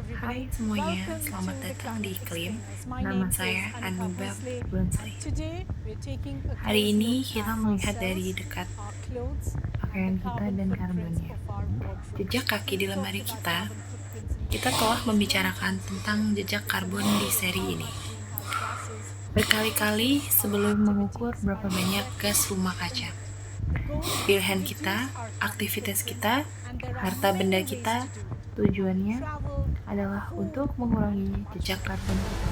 Hai semuanya, selamat datang di Iklim. Nama saya Anubab Bonsai. Hari ini kita melihat dari dekat pakaian kita dan karbonnya. Jejak kaki di lemari kita telah membicarakan tentang jejak karbon di seri ini. Berkali-kali sebelum mengukur berapa banyak gas rumah kaca. Pilihan kita, aktivitas kita, harta benda kita, tujuannya adalah untuk mengurangi jejak karbon kita,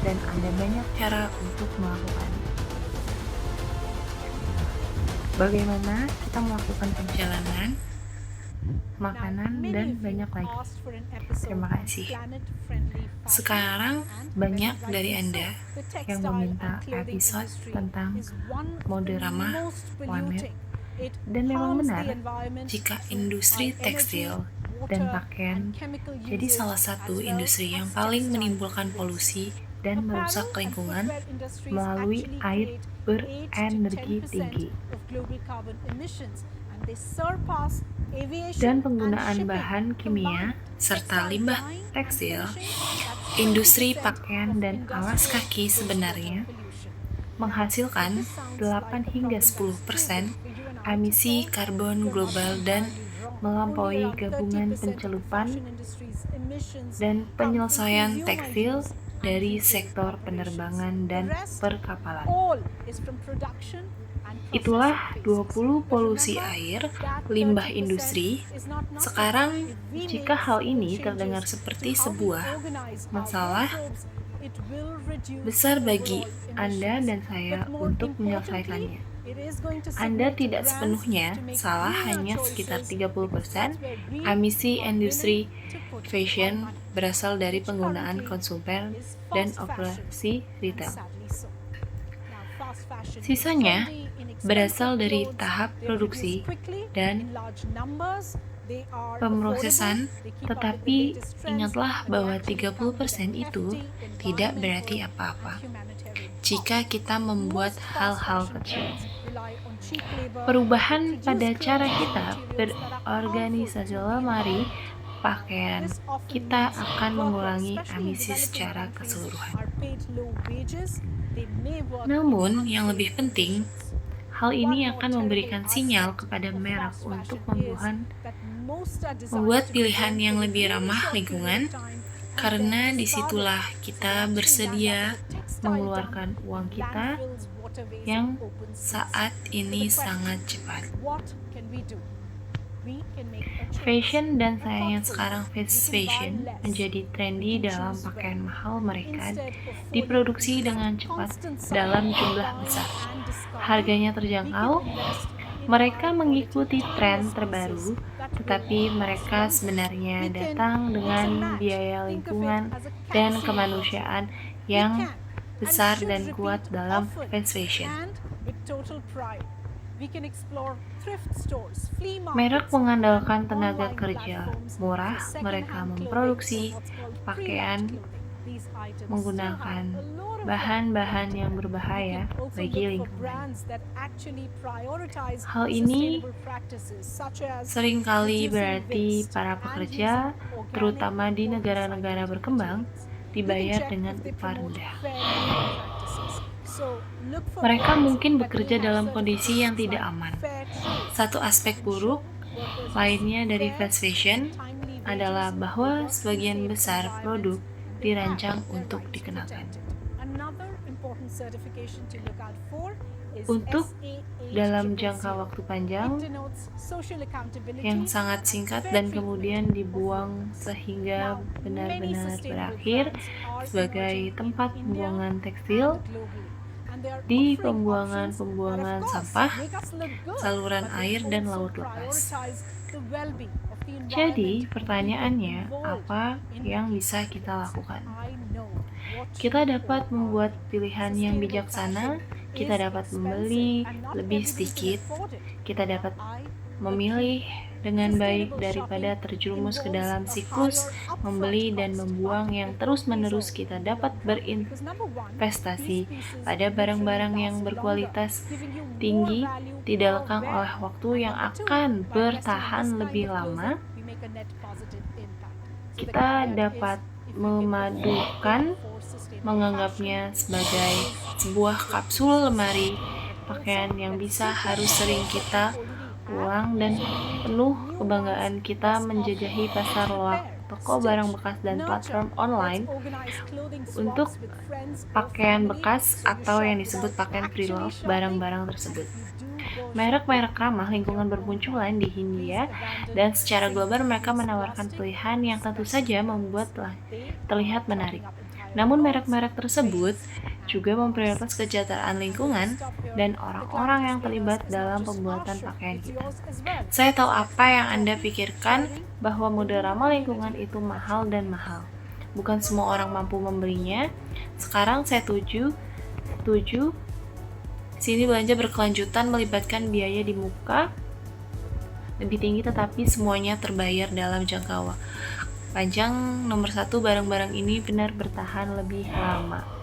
dan ada banyak cara untuk melakukannya. Bagaimana kita melakukan perjalanan, makanan, dan banyak lagi. Terima kasih. Sekarang banyak dari Anda yang meminta episode tentang mode ramah planet, dan memang benar jika industri tekstil dan pakaian jadi salah satu industri yang paling menimbulkan polusi dan merusak lingkungan melalui air berenergi tinggi dan penggunaan bahan kimia serta limbah tekstil. Industri pakaian dan alas kaki sebenarnya menghasilkan 8 hingga 10% emisi karbon global dan melampaui gabungan pencelupan dan penyelesaian tekstil dari sektor penerbangan dan perkapalan. Itulah 20 polusi air, limbah industri. Sekarang, jika hal ini terdengar seperti sebuah masalah besar bagi Anda dan saya untuk menyelesaikannya, Anda tidak sepenuhnya salah, hanya sekitar 30% emisi industri fashion berasal dari penggunaan konsumen dan operasi retail. Sisanya berasal dari tahap produksi dan pemrosesan, tetapi ingatlah bahwa 30% itu tidak berarti apa-apa jika kita membuat hal-hal kecil. Perubahan pada cara kita berorganisasi lemari pakaian kita akan mengurangi emisi secara keseluruhan. Namun, yang lebih penting, hal ini akan memberikan sinyal kepada merek untuk membuat pilihan yang lebih ramah lingkungan, karena disitulah kita bersedia mengeluarkan uang kita yang saat ini sangat cepat. Fashion dan sayangnya sekarang fast fashion menjadi trendy dalam pakaian mahal. Mereka diproduksi dengan cepat dalam jumlah besar. Harganya terjangkau. Mereka mengikuti tren terbaru, tetapi mereka sebenarnya datang dengan biaya lingkungan dan kemanusiaan yang besar dan kuat dalam fast fashion. Merek mengandalkan tenaga kerja murah. Mereka memproduksi pakaian menggunakan bahan-bahan yang berbahaya bagi lingkungan. Hal ini seringkali berarti para pekerja, terutama di negara-negara berkembang, dibayar dengan upah rendah. Mereka mungkin bekerja dalam kondisi yang tidak aman. Satu aspek buruk lainnya dari fast fashion adalah bahwa sebagian besar produk dirancang untuk dikenakan untuk dalam jangka waktu panjang yang sangat singkat dan kemudian dibuang, sehingga benar-benar berakhir sebagai tempat pembuangan tekstil di pembuangan sampah, saluran air, dan laut lepas. Jadi, pertanyaannya, apa yang bisa kita lakukan? Kita dapat membuat pilihan yang bijaksana. Kita dapat membeli lebih sedikit. Kita dapat memilih dengan baik daripada terjerumus ke dalam siklus membeli dan membuang yang terus-menerus. Kita dapat berinvestasi pada barang-barang yang berkualitas tinggi, tidak lekang oleh waktu, yang akan bertahan lebih lama. Kita dapat memadukan, menganggapnya sebagai sebuah kapsul lemari pakaian yang bisa harus sering kita ulang, dan penuh kebanggaan kita menjajahi pasar loak, toko barang bekas, dan platform online untuk pakaian bekas atau yang disebut pakaian pre-love barang-barang tersebut. Merek-merek ramah lingkungan bermunculan di Hindia, dan secara global mereka menawarkan pilihan yang tentu saja membuat terlihat menarik. Namun merek-merek tersebut juga memprioritas kesejahteraan lingkungan dan orang-orang yang terlibat dalam pembuatan pakaian kita. Saya tahu apa yang Anda pikirkan, bahwa model ramah lingkungan itu mahal dan mahal. Bukan semua orang mampu membelinya. Sekarang saya tuju sini belanja berkelanjutan melibatkan biaya di muka lebih tinggi, tetapi semuanya terbayar dalam jangka panjang. Nomor 1, barang-barang ini benar bertahan lebih lama.